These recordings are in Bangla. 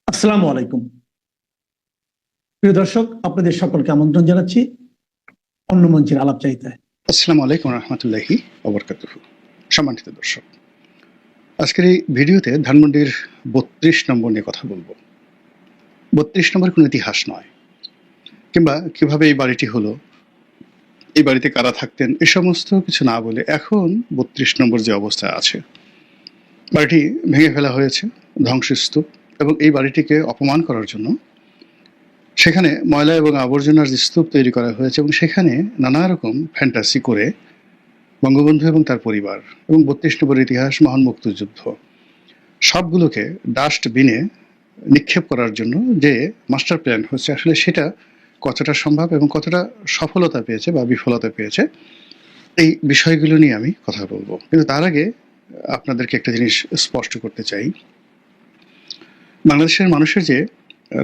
আসসালামু আলাইকুম। প্রিয় দর্শক, আপনাদের সকলকে আমন্ত্রণ জানাচ্ছি অন্য মঞ্চের আলাপচারিতায়। আসসালামু আলাইকুম রহমতুল্লাহি ওবরকাতুহু। সম্মানিত দর্শক, আজকের এই ভিডিওতে ধানমন্ডির ৩২ নম্বর নিয়ে কথা বলবো। ৩২ নম্বর কোনো ইতিহাস নয়, কিংবা কিভাবে এই বাড়িটি হলো, এই বাড়িতে কারা থাকতেন, এ সমস্ত কিছু না বলে এখন ৩২ নম্বর যে অবস্থায় আছে, বাড়িটি ভেঙে ফেলা হয়েছে, ধ্বংসস্তূপ, এবং এই বাড়িটিকে অপমান করার জন্য সেখানে ময়লা এবং আবর্জনার যে স্তূপ তৈরি করা হয়েছে এবং সেখানে নানা রকম ফ্যান্টাসি করে বঙ্গবন্ধু এবং তার পরিবার এবং ৩২ নম্বর ইতিহাস, মহান মুক্তিযুদ্ধ, সবগুলোকে ডাস্টবিনে নিক্ষেপ করার জন্য যে মাস্টার প্ল্যান হচ্ছে, আসলে সেটা কতটা সম্ভব এবং কতটা সফলতা পেয়েছে বা বিফলতা পেয়েছে, এই বিষয়গুলো নিয়ে আমি কথা বলবো। কিন্তু তার আগে আপনাদেরকে একটা জিনিস স্পষ্ট করতে চাই। বাংলাদেশের মানুষের যে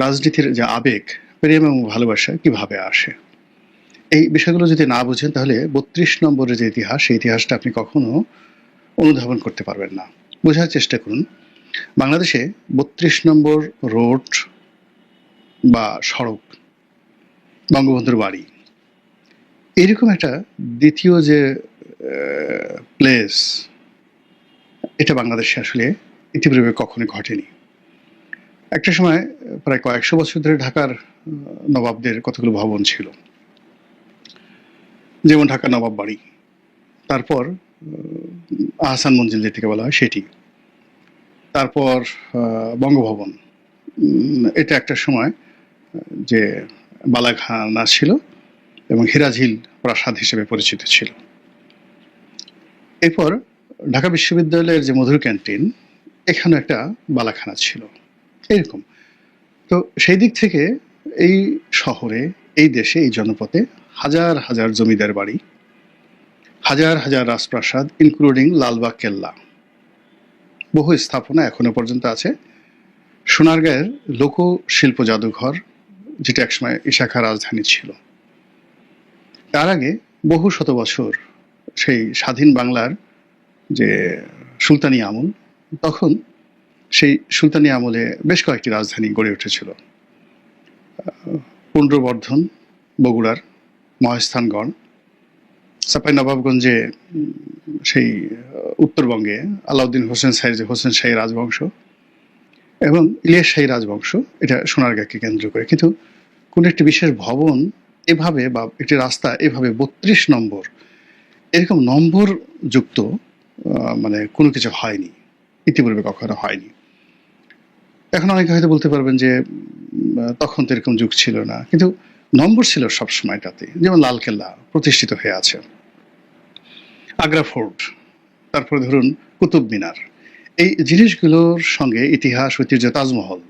রাজনীতির যে আবেগ, প্রেম এবং ভালোবাসা কিভাবে আসে, এই বিষয়গুলো যদি না বুঝেন তাহলে ৩২ নম্বরের যে ইতিহাস, সেই ইতিহাসটা আপনি কখনো অনুধাবন করতে পারবেন না। বোঝার চেষ্টা করুন, বাংলাদেশে ৩২ নম্বর রোড বা সড়ক, বঙ্গবন্ধুর বাড়ি, এরকম একটা দ্বিতীয় যে প্লেস, এটা বাংলাদেশে আসলে ইতিপূর্বে কখনো ঘটেনি। একটা সময় প্রায় কয়েকশো বছর ধরে ঢাকার নবাবদের কতগুলো ভবন ছিল, যেমন ঢাকা নবাব বাড়ি, তারপর আহসান মঞ্জিল যেটিকে বলা হয় সেটি, তারপর বঙ্গভবন, এটা একটা সময় যে বালাখানা ছিল এবং হিরাঝিল প্রাসাদ হিসেবে পরিচিত ছিল। এরপর ঢাকা বিশ্ববিদ্যালয়ের যে মধুর ক্যান্টিন, এখানে একটা বালাখানা ছিল। এরকম তো সেই দিক থেকে এই শহরে, এই দেশে, এই জনপথে হাজার হাজার জমিদার বাড়ি, হাজার হাজার রাজপ্রাসাদ, ইনক্লুডিং লালবাগ কেল্লা, বহু স্থাপনা এখনো পর্যন্ত আছে। সোনারগাঁয়ের লোকশিল্প জাদুঘর, যেটা একসময় ইশাখা রাজধানী ছিল। তার আগে বহু শত বছর সেই স্বাধীন বাংলার যে সুলতানি আমল, তখন সেই সুলতানি আমলে বেশ কয়েকটি রাজধানী গড়ে উঠেছিল। পুন্ড্রবর্ধন বগুড়ার, মহেস্থানগড়, চাঁপাইনবাবগঞ্জে সেই উত্তরবঙ্গে আলাউদ্দিন হোসেন শাহীর যে হোসেন শাহী রাজবংশ, এবং ইলিয়াস শাহী রাজবংশ, এটা সোনারগাঁকে কেন্দ্র করে। কিন্তু কোন একটি বিশেষ ভবন এভাবে বা একটি রাস্তা এভাবে ৩২ নম্বর এরকম নম্বর যুক্ত মানে কোনো কিছু হয়নি, ইতিপূর্বে কখনো হয়নি। এখন অনেকে হয়তো বলতে পারবেন যে তখন তো এরকম যুগ ছিল না, কিন্তু নম্বর ছিল সব সময়টাতে। যেমন লালকেল্লা প্রতিষ্ঠিত হয়ে আছে, আগ্রা ফোর্ট, তারপরে ধরুন কুতুব মিনার, এই জিনিসগুলোর সঙ্গে ইতিহাস, ঐতিহ্য, তাজমহল,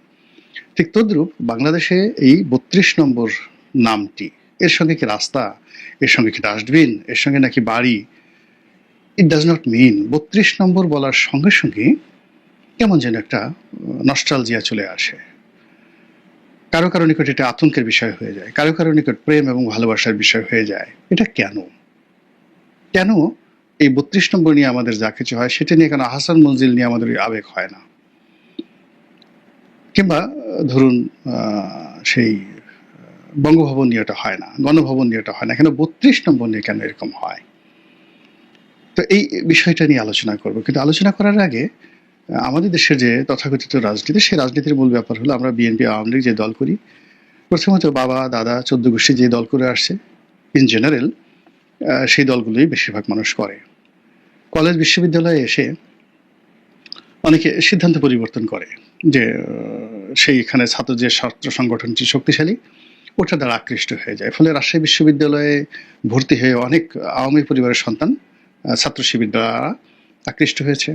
ঠিক তদ্রূপ বাংলাদেশে এই ৩২ নম্বর নামটি, এর সঙ্গে কি রাস্তা, এর সঙ্গে কি ডাস্টবিন, এর সঙ্গে নাকি বাড়ি, ইট ডাজ নট মিন ৩২ নম্বর বলার সঙ্গে সঙ্গে কেমন যেন একটা নস্টালজিয়া চলে আসে। কারো কারো নিকট এটা আতঙ্কের বিষয় হয়ে যায়, কারো কারো নিকট প্রেম এবং ভালোবাসার বিষয় হয়ে যায়। এটা কেন? কেন এই ৩২ নম্বর নিয়ে আমাদের যা কিছু হয় সেটা নিয়ে কেন আহসান মঞ্জিল নিয়ে আমাদের আবেগ হয় না? কিংবা ধরুন সেই বঙ্গভবন নিয়ে ওটা হয় না, গণভবন নিয়ে ওটা হয় না, কেন ৩২ নম্বর নিয়ে কেন এরকম হয়? তো এই বিষয়টা নিয়ে আলোচনা করব। কিন্তু আলোচনা করার আগে আমাদের দেশের যে তথাকথিত রাজনীতি, সেই রাজনীতির মূল ব্যাপার হলো আমরা বিএনপি, আওয়ামী লীগ যে দল করি, প্রথমত বাবা দাদা ১৪ গোষ্ঠী যে দল করে আসছে, ইন জেনারেল সেই দলগুলোই বেশিরভাগ মানুষ করে। কলেজ বিশ্ববিদ্যালয়ে এসে অনেকে সিদ্ধান্ত পরিবর্তন করে যে সেইখানে ছাত্র যে ছাত্র সংগঠনটি শক্তিশালী, ওটা দ্বারা আকৃষ্ট হয়ে যায়। ফলে রাজশাহী বিশ্ববিদ্যালয়ে ভর্তি হয়ে অনেক আওয়ামী পরিবারের সন্তান ছাত্র শিবির দ্বারা আকৃষ্ট হয়েছে।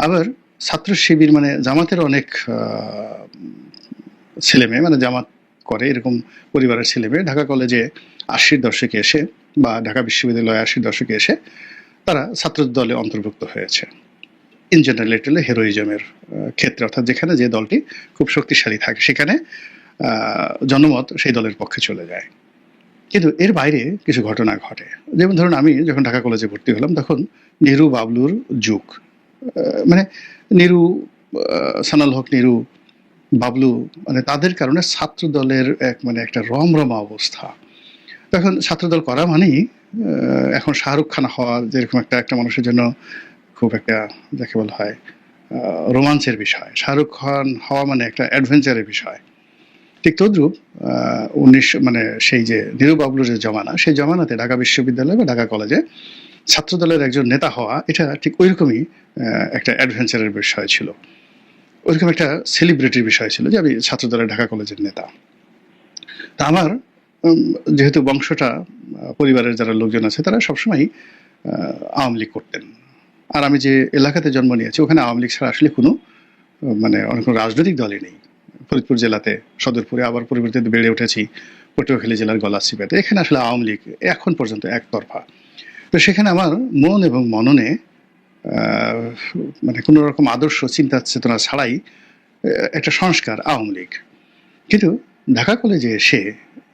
আবার ছাত্র শিবির মানে জামাতের অনেক ছেলেমেয়ে, মানে জামাত করে এরকম পরিবারের ছেলেমেয়ে ঢাকা কলেজে ৮০-র দশকে এসে বা ঢাকা বিশ্ববিদ্যালয়ে ৮০-র দশকে এসে তারা ছাত্র দলে অন্তর্ভুক্ত হয়েছে। ইন জেনারেল এটা হলো হেরোইজমের ক্ষেত্রে, অর্থাৎ যেখানে যে দলটি খুব শক্তিশালী থাকে সেখানে জনমত সেই দলের পক্ষে চলে যায়। কিন্তু এর বাইরে কিছু ঘটনা ঘটে। যেমন ধরুন, আমি যখন ঢাকা কলেজে ভর্তি হলাম তখন নেহরু বাবলুর যুগ, মানে নিরু, সানাল হক নিরু, বাবলু, মানে তাদের কারণে ছাত্র দলের একটা রমরমা অবস্থা। তখন ছাত্রদল করা মানেই এখন শাহরুখ খান হওয়া যেরকম একটা মানুষের জন্য খুব একটা, যাকে বলা হয়, রোমাঞ্চের বিষয়। শাহরুখ খান হওয়া মানে একটা অ্যাডভেঞ্চারের বিষয়। ঠিক তদ্রুপ সেই যে নীরু বাবলুর যে জমানা, সেই জমানাতে ঢাকা বিশ্ববিদ্যালয় বা ঢাকা কলেজে ছাত্রদলের একজন নেতা হওয়া, এটা ঠিক ওইরকমই একটা অ্যাডভেঞ্চারের বিষয় ছিল। ওইরকম একটা সেলিব্রিটির বিষয় ছিল যে আমি ছাত্রদলের ঢাকা কলেজের নেতা। তা আমার যেহেতু বংশটা, পরিবারের যারা লোকজন আছে তারা সবসময় আওয়ামী লীগ করতেন। আর আমি যে এলাকাতে জন্ম নিয়েছি ওখানে আওয়ামী লীগ ছাড়া আসলে কোনো অনেক কোনো রাজনৈতিক দলই নেই। ফরিদপুর জেলাতে সদরপুরে, আবার পরিবর্তিত বেড়ে উঠেছি পটুয়াখালী জেলার গলাচিপাতে, এখানে আসলে আওয়ামী লীগ এখন পর্যন্ত একতরফা। তো সেখানে আমার মন এবং মননে কোনো রকম আদর্শ চিন্তা চেতনা ছাড়াই একটা সংস্কার আওয়ামী লীগ। কিন্তু ঢাকা কলেজে এসে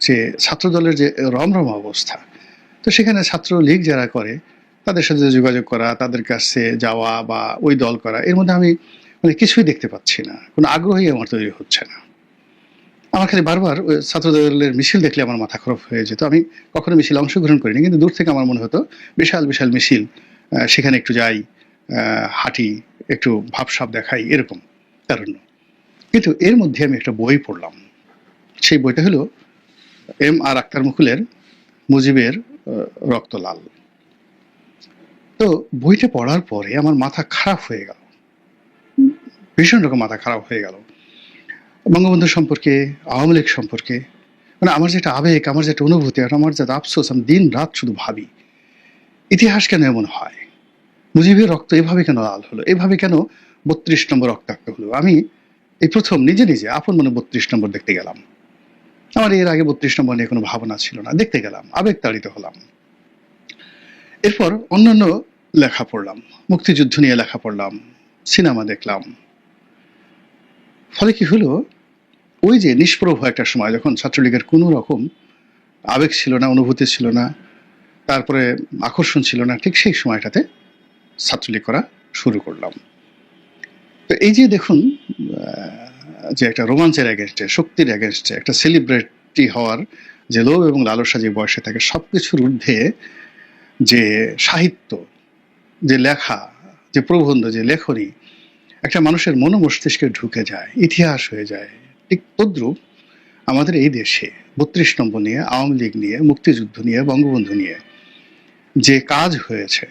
যে ছাত্রদলের যে রমরমা অবস্থা, তো সেখানে ছাত্রলীগ যারা করে তাদের সাথে যোগাযোগ করা, তাদের কাছে যাওয়া বা ওই দল করা, এর মধ্যে আমি কিছুই দেখতে পাচ্ছি না, কোনো আগ্রহই আমার তৈরি হচ্ছে না। আমার খালি বারবার ওই ছাত্রদলের মিছিল দেখলে আমার মাথা খারাপ হয়ে যেত। আমি কখনো মিছিল অংশগ্রহণ করিনি, কিন্তু দূর থেকে আমার মনে হতো বিশাল বিশাল মিছিল, সেখানে একটু যাই, হাঁটি, একটু ভাবসাব দেখাই, এরকম তারুণ্য। কিন্তু এর মধ্যে আমি একটা বই পড়লাম। সেই বইটা হলো M.R. আক্তার মুকুলের মুজিবের রক্ত লাল। তো বইটা পড়ার পরে আমার মাথা খারাপ হয়ে গেল, ভীষণ রকম মাথা খারাপ হয়ে গেল। বঙ্গবন্ধু সম্পর্কে, আওয়ামী লীগ সম্পর্কে আমার যেটা আবেগ, আমার যেটা অনুভূতি, আর আমার যেটা আফসোস, আমি দিন রাত শুধু ভাবি ইতিহাস কেন এমন হয়, মুজিবের রক্ত এভাবে কেন লাল হলো, এভাবে কেন 32 নম্বর রক্তাক্ত হলো। আমি এই প্রথম নিজে নিজে আপন মনে 32 নম্বর দেখতে গেলাম। আমার এর আগে 32 নম্বর নিয়ে কোনো ভাবনা ছিল না, দেখতে গেলাম, আবেগ তাড়িত হলাম। এরপর অন্যান্য লেখা পড়লাম, মুক্তিযুদ্ধ নিয়ে লেখা পড়লাম, সিনেমা দেখলাম। ফলে কি হলো, ওই যে নিষ্প্রভ একটা সময় যখন ছাত্রলীগের কোনো রকম আবেগ ছিল না, অনুভূতি ছিল না, তারপরে আকর্ষণ ছিল না, ঠিক সেই সময়টাতে ছাত্রলীগ করা শুরু করলাম। তো এই যে দেখুন, যে একটা রোমাঞ্চের এগেনস্টে, শক্তির এগেনস্টে, একটা সেলিব্রিটি হওয়ার যে লোভ এবং লালসা যে বয়সে থাকে, সবকিছুর ঊর্ধ্বে যে সাহিত্য, যে লেখা, যে প্রবন্ধ, যে লেখনী একটা মানুষের মন মস্তিষ্কে ঢুকে যায়, ইতিহাস হয়ে যায়। ঠিক তদ্রুপ আমাদের এই দেশে 32 নম্বর নিয়ে, আওয়ামী লীগ নিয়ে, মুক্তিযুদ্ধ নিয়ে, বঙ্গবন্ধু নিয়ে যে কাজ হয়েছে,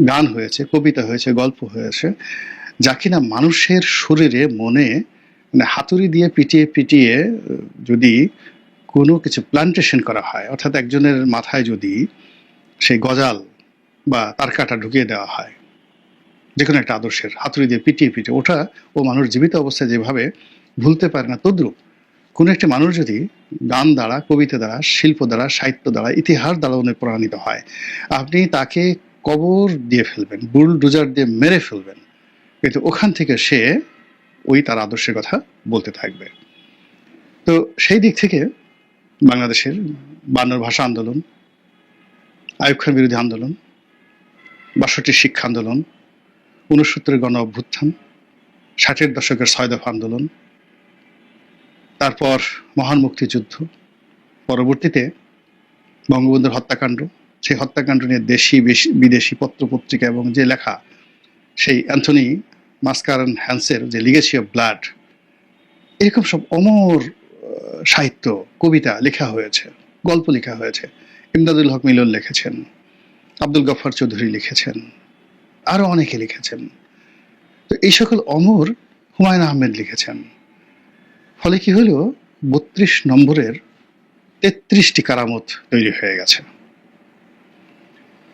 গান হয়েছে, কবিতা হয়েছে, গল্প হয়েছে, যা কিনা মানুষের শরীরে, মনে হাতুড়ি দিয়ে পিটিয়ে পিটিয়ে যদি কোনো কিছু প্লান্টেশন করা হয়, অর্থাৎ একজনের মাথায় যদি সেই গজাল বা তার কাটা ঢুকিয়ে দেওয়া হয়, যে কোনো একটা আদর্শের হাতুড়ি দিয়ে পিটিয়ে পিটিয়ে, ওটা ও মানুষ জীবিত অবস্থায় যেভাবে ভুলতে পারে না, তদ্রুপ কোনো একটা মানুষ যদি গান দ্বারা, কবিতা দ্বারা, শিল্প দ্বারা, সাহিত্য দ্বারা, ইতিহাস দ্বারা অনুপ্রাণিত হয়, আপনি তাকে কবর দিয়ে ফেলবেন, বুলডোজার দিয়ে মেরে ফেলবেন, কিন্তু ওখান থেকে সে ওই তার আদর্শের কথা বলতে থাকবে। তো সেই দিক থেকে বাংলাদেশের 52 ভাষা আন্দোলন, আইয়ুব খান বিরোধী আন্দোলন, 62 শিক্ষা আন্দোলন, 69 গণ অভ্যুত্থান, 60-এর দশকের 6 দফা আন্দোলন, তারপর মহান মুক্তিযুদ্ধ, পরবর্তীতে বঙ্গবন্ধুর হত্যাকাণ্ড, সেই হত্যাকাণ্ড নিয়ে দেশি বিদেশি পত্রপত্রিকা এবং যে লেখা, সেই অ্যান্থনি মাস্কারেন হ্যান্সের যে লিগেসি অফ ব্লাড, এরকম সব অমর সাহিত্য, কবিতা লেখা হয়েছে, গল্প লেখা হয়েছে। ইমদাদুল হক মিলন লিখেছেন, আব্দুল গফফার চৌধুরী লিখেছেন, আরো অনেকে লিখেছেন। তো এই সকল অমর হুমায়ুন আহমেদ লিখেছেন। ফলে কি হলো, 32 নম্বরের 33টি কারামত তৈরি হয়ে গেছে।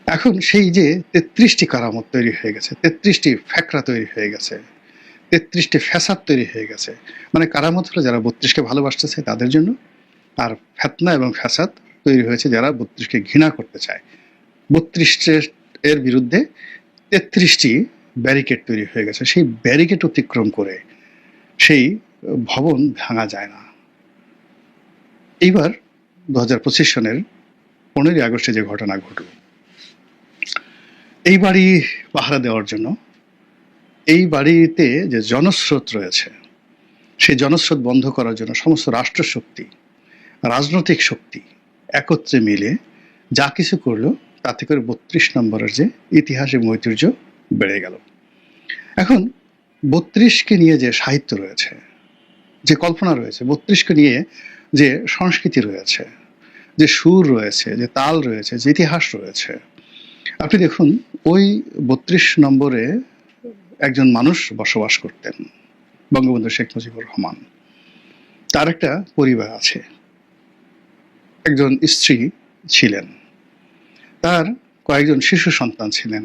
এখন সেই যে 33টি কারামত তৈরি হয়ে গেছে, 33টি ফ্যাকরা তৈরি হয়ে গেছে, 33টি ফ্যাসাদ তৈরি হয়ে গেছে। কারামত হলো যারা 32কে ভালোবাসতেছে তাদের জন্য, আর ফেতনা এবং ফ্যাসাদ তৈরি হয়েছে যারা 32কে ঘৃণা করতে চায়। 32 এর বিরুদ্ধে 33টি ব্যারিকেড তৈরি হয়ে গেছে। সেই ব্যারিকেড অতিক্রম করে সেই ভবন ভাঙা যায় না। এইবার 2025 সনের 15ই আগস্টে যে ঘটনা ঘটল, এই বাড়ি পাহারা দেওয়ার জন্য, এই বাড়িতে যে জনস্রোত রয়েছে, সেই জনস্রোত বন্ধ করার জন্য সমস্ত রাষ্ট্রশক্তি, রাজনৈতিক শক্তি একত্রে মিলে যা কিছু করলো, তাতে করে 32 নম্বরের যে ইতিহাস এবং ঐতিহ্য বেড়ে গেল। এখন 32কে নিয়ে যে সাহিত্য রয়েছে, যে কল্পনা রয়েছে, 32কে নিয়ে যে সংস্কৃতি রয়েছে, যে সুর রয়েছে, যে তাল রয়েছে, যে ইতিহাস রয়েছে, আপনি দেখুন ওই 32 নম্বরে একজন মানুষ বসবাস করতেন, বঙ্গবন্ধু শেখ মুজিবুর রহমান। তার একটা পরিবার আছে, একজন স্ত্রী ছিলেন, তার কয়েকজন শিশু সন্তান ছিলেন,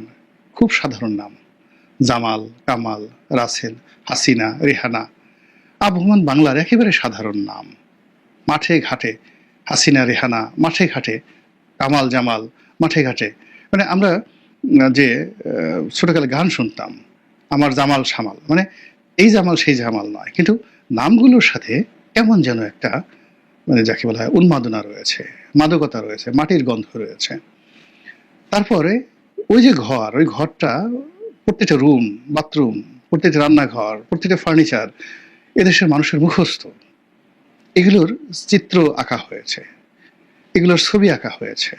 খুব সাধারণ নাম, জামাল, কামাল, রাসেল, হাসিনা, রেহানা, আবহমান বাংলার একেবারে সাধারণ নাম। মাঠে ঘাটে হাসিনা, রেহানা, মাঠে ঘাটে কামাল, জামাল, মাঠে ঘাটে। মানে আমরা যে ছোটকালে গান শুনতাম, আমার জামাল সামাল, মানে এই জামাল সেই জামাল নয়, কিন্তু নামগুলোর সাথে কেমন যেন একটা মানে যাকে বলা হয় উন্মাদনা রয়েছে, মাদকতা রয়েছে, মাটির গন্ধ রয়েছে। তারপরে ওই যে ঘর, ওই ঘরটা, প্রত্যেকটা রুম, বাথরুম, প্রত্যেকটা রান্নাঘর, প্রত্যেকটা ফার্নিচার এদেশের মানুষের মুখস্থ। এগুলোর চিত্র আঁকা হয়েছে, এগুলোর ছবি আঁকা হয়েছে,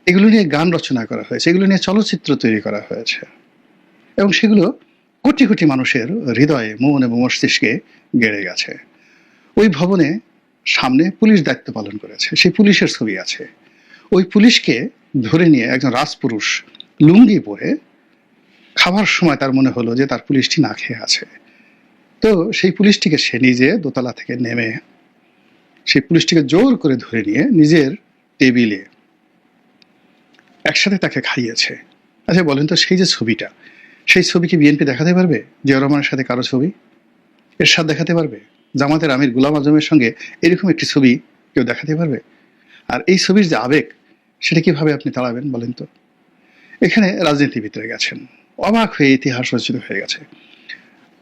এগুলো নিয়ে গান রচনা করা হয়েছে, এগুলো নিয়ে চলচ্চিত্র তৈরি করা হয়েছে, এবং সেগুলো কোটি কোটি মানুষের হৃদয়ে, মন এবং মস্তিষ্কে গেড়ে গেছে। ওই ভবনে সামনে পুলিশ দায়িত্ব পালন করেছে, সেই পুলিশের ছবি আছে। ওই পুলিশকে ধরে নিয়ে একজন রাজপুরুষ লুঙ্গি পরে খাবার সময় তার মনে হলো যে তার পুলিশটি না খেয়ে আছে, তো সেই পুলিশটিকে সে নিজে দোতলা থেকে নেমে সেই পুলিশটিকে জোর করে ধরে নিয়ে নিজের টেবিলে একসাথে তাকে খাইয়েছে। আচ্ছা বলেন তো, সেই যে ছবিটা, সেই ছবি কি বিএনপি দেখাতে পারবে? জিয়াউর রহমানের সাথে কারো ছবি এরশাদ দেখাতে পারবে? জামাতের আমির গোলাম আজমের সঙ্গে এরকম একটি ছবি কেউ দেখাতে পারবে? আর এই ছবির যে আবেগ, সেটা কিভাবে আপনি তাড়াবেন বলেন তো? এখানে রাজনীতিবিদরা গেছেন, অবাক হয়ে ইতিহাস রচিত হয়ে গেছে।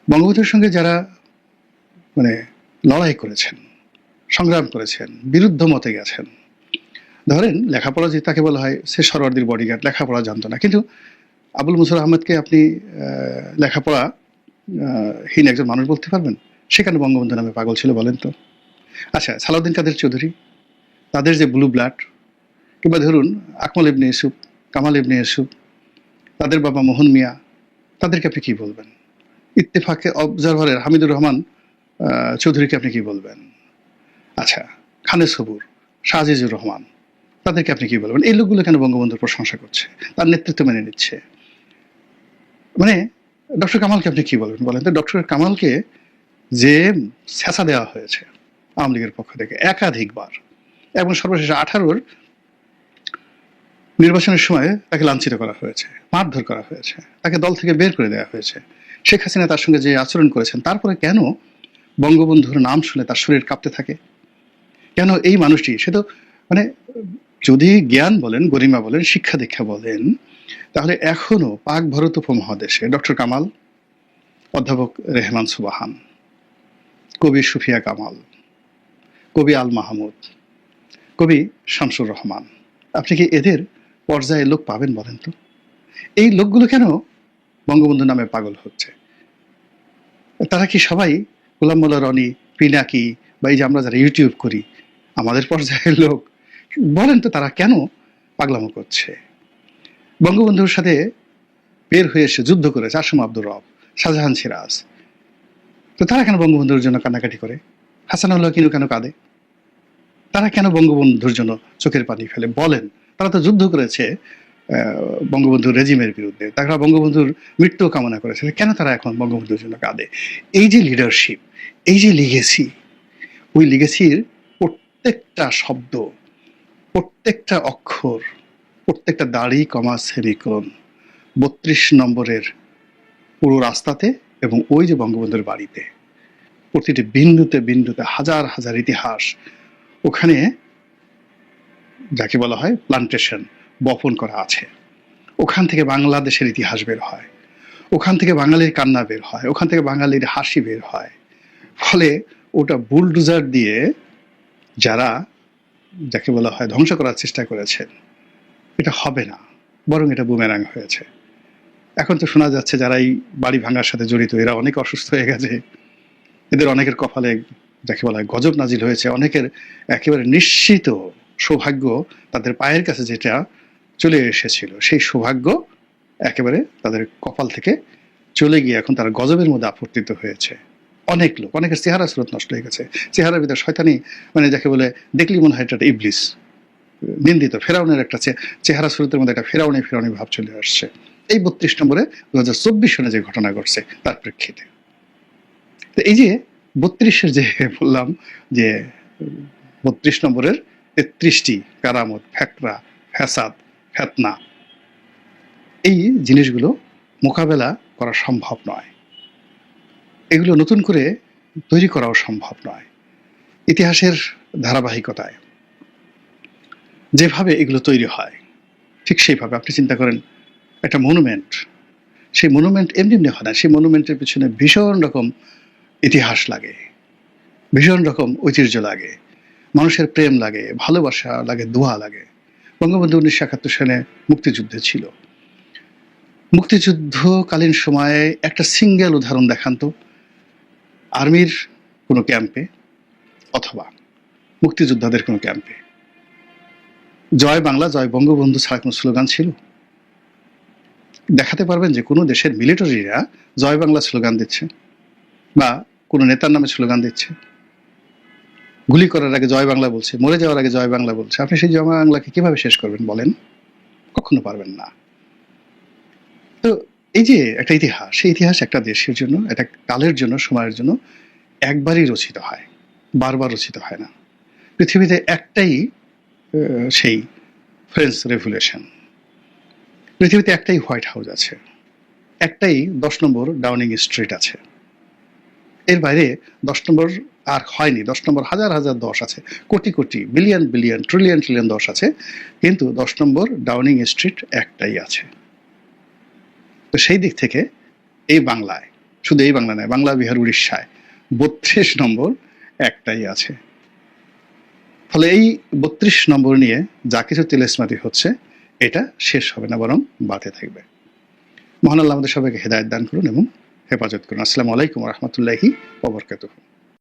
বঙ্গবন্ধুর সঙ্গে যারা মানে লড়াই করেছেন, সংগ্রাম করেছেন, বিরুদ্ধ মতে গেছেন, ধরেন লেখাপড়া যে তাকে বলা হয় সে সরওয়ার্দীর বডিগার্ড, লেখাপড়া জানতো না, কিন্তু আবুল মুসর আহমেদকে আপনি লেখাপড়া হীন একজন মানুষ বলতে পারবেন? সেখানে বঙ্গবন্ধু নামে পাগল ছিল বলেন তো? আচ্ছা, সালাউদ্দিন কাদের চৌধুরী, তাদের যে ব্লু ব্লাড, কিংবা ধরুন আকমল ইবনে ইউসুফ, কামাল ইবনে ইউসুফ, তাদের বাবা মোহন মিয়া, তাদেরকে আপনি কি বলবেন? ইত্তেফাকে অবজারভারের হামিদুর রহমান চৌধুরীকে আপনি কি বলবেন? আচ্ছা, খানে সবুর, শাহজিজুর রহমান, তাদেরকে আপনি কি বলবেন? এই লোকগুলো কেন বঙ্গবন্ধুর প্রশংসা করছে, তার নেতৃত্ব মেনে নিচ্ছে? মানে ডক্টর কামালকে আপনি কি বলবেন বলেন তো? ডক্টর কামালকে যে ছ্যাঁচা দেওয়া হয়েছে আওয়ামী লীগের পক্ষ থেকে একাধিকবার, এবং সর্বশেষ 18-র নির্বাচনের সময় তাকে লাঞ্ছিত করা হয়েছে, মারধর করা হয়েছে, তাকে দল থেকে বের করে দেওয়া হয়েছে। শেখ হাসিনা তার সঙ্গে যে আচরণ করেছেন, তারপরে কেন বঙ্গবন্ধুর নাম শুনে তার শরীর কাঁপতে থাকে? কেন এই মানুষটি, সে তো মানে যদি জ্ঞান বলেন, গরিমা বলেন, শিক্ষা দীক্ষা বলেন, তাহলে এখনো পাক ভারত উপমহাদেশে ডক্টর কামাল, অধ্যাপক রেহমান সুবাহান, কবি সুফিয়া কামাল, কবি আল মাহমুদ, কবি শামসুর রহমান, আপনি কি এদের পর্যায়ে লোক পাবেন বলেন তো? এই লোকগুলো কেন বঙ্গবন্ধু নামে পাগল হচ্ছে? তারা কি সবাই গোলাম মোল্লা রনি, পিনাকি, বা এই যে আমরা যারা ইউটিউব করি, আমাদের পর্যায়ের লোক? বলেন তো তারা কেন পাগলামো করছে? বঙ্গবন্ধুর সাথে বের হয়ে এসে যুদ্ধ করেছে আসম আব্দুর রব, শাহজাহান সিরাজ, তো তারা কেন বঙ্গবন্ধুর জন্য কান্নাকাটি করে? হাসানুল্লাহ কিনু কেন কাঁদে? তারা কেন বঙ্গবন্ধুর জন্য চোখের পানি ফেলে? বলেন, তারা তো যুদ্ধ করেছে বঙ্গবন্ধুর রেজিমের বিরুদ্ধে, তারা বঙ্গবন্ধুর মৃত্যু কামনা করেছে, কেন তারা এখন বঙ্গবন্ধুর জন্য কাঁদে? এই যে লিডারশিপ, এই যে লিগেসি, ওই লিগেসির প্রত্যেকটা শব্দ, প্রত্যেকটা অক্ষর, প্রত্যেকটা দাড়ি কমা সেমিকোলন 32 নম্বরের পুরো রাস্তাতে এবং ওই যে বঙ্গবন্ধুর বাড়িতে, প্রতিটি বিন্দুতে বিন্দুতে হাজার হাজার ইতিহাস ওখানে যাকে বলা হয় প্লান্টেশন, বপন করা আছে। ওখান থেকে বাংলাদেশের ইতিহাস বের হয়, ওখান থেকে বাঙালির কান্না বের হয়, ওখান থেকে বাঙালির হাসি বের হয়। ফলে ওটা বুলডোজার দিয়ে যারা যাকে বলা হয় ধ্বংস করার চেষ্টা করেছেন, এটা হবে না, বরং এটা বুমেরাং হয়েছে। এখন তো শোনা যাচ্ছে যারা এই বাড়ি ভাঙার সাথে জড়িত এরা অনেক অসুস্থ হয়ে গেছে, এদের অনেকের কপালে যাকে বলা হয় গজব নাজিল হয়েছে, অনেকের একেবারে নিশ্চিত সৌভাগ্য তাদের পায়ের কাছে যেটা চলে এসেছিল, সেই সৌভাগ্য একেবারে তাদের কপাল থেকে চলে গিয়ে এখন তারা গজবের মধ্যে আপত্তিত হয়েছে। অনেক লোক, অনেকের চেহারা স্রোত নষ্ট হয়ে গেছে, চেহারার ভিতরে শয়তানি, মানে যাকে বলে দেখলি মনে হয় এটা ইবলিস, নিন্দিত ফেরাউনের একটা চেহারা স্রোতের মধ্যে একটা ফেরাউনি ফেরাউনি ভাব চলে আসছে। এই 32 নম্বরে 2024 সনে যে ঘটনা ঘটছে তার প্রেক্ষিতে। তো এই যে 32-এর যে বললাম যে 32 নম্বরের 33টি কারামত, ফ্যাকরা, ফ্যাসাদ, ফেতনা, এই জিনিসগুলো মোকাবেলা করা সম্ভব নয়, এগুলো নতুন করে তৈরি করাও সম্ভব নয়। ইতিহাসের ধারাবাহিকতায় যেভাবে এগুলো তৈরি হয় ঠিক সেইভাবে আপনি চিন্তা করেন একটা মনুমেন্ট, সেই মনুমেন্ট এমনি এমনি হয় না, সেই মনুমেন্টের পিছনে ভীষণ রকম ইতিহাস লাগে, ভীষণ রকম ঐতিহ্য লাগে, মানুষের প্রেম লাগে, ভালোবাসা লাগে, দোয়া লাগে। বঙ্গবন্ধু 1971 সালে মুক্তিযুদ্ধে ছিল, মুক্তিযুদ্ধকালীন সময়ে একটা সিঙ্গেল উদাহরণ দেখান তো আর্মির কোনো ক্যাম্পে অথবা মুক্তিযোদ্ধাদের কোনো ক্যাম্পে জয় বাংলা জয় বঙ্গবন্ধু ছাড়া কোনো স্লোগান ছিল? দেখাতে পারবেন যে কোনো দেশের মিলিটারিরা জয় বাংলা স্লোগান দিচ্ছে বা কোনো নেতার নামে স্লোগান দিচ্ছে, গুলি করার আগে জয় বাংলা বলছে, মরে যাওয়ার আগে জয় বাংলা বলছে? আপনি সেই জয় বাংলাকে কিভাবে শেষ করবেন বলেন? কখনো পারবেন না। তো এই যে একটা ইতিহাস, সেই ইতিহাস একটা দেশের জন্য, একটা কালের জন্য, সময়ের জন্য একবারই রচিত হয়, বারবার রচিত হয় না। পৃথিবীতে একটাই সেই ফ্রেঞ্চ রেভলিউশন, পৃথিবীতে একটাই হোয়াইট হাউস আছে, একটাই 10 নম্বর ডাউনিং স্ট্রিট আছে। এর বাইরে 10 নম্বর আর হয়নি, 10 নম্বর হাজার হাজার 10 আছে, crore crore billion billion trillion trillion 10 আছে, কিন্তু 10 নম্বর ডাউনিং স্ট্রিট একটাই আছে। তো সেই দিক থেকে এই বাংলায়, শুধু এই বাংলা নয়, বাংলা, বিহার, উড়িষ্যায় 32 নম্বর একটাই আছে। ফলে এই 32 নম্বর নিয়ে যা কিছু তিলেস্মাতি হচ্ছে এটা শেষ হবে না, বরং বাড়তে থাকবে। মহান আল্লাহ আমাদের সবাইকে হেদায়েত দান করুন এবং হেফাজত করুন। আসসালামু আলাইকুম ওয়া রাহমাতুল্লাহি ওয়া বারাকাতুহু।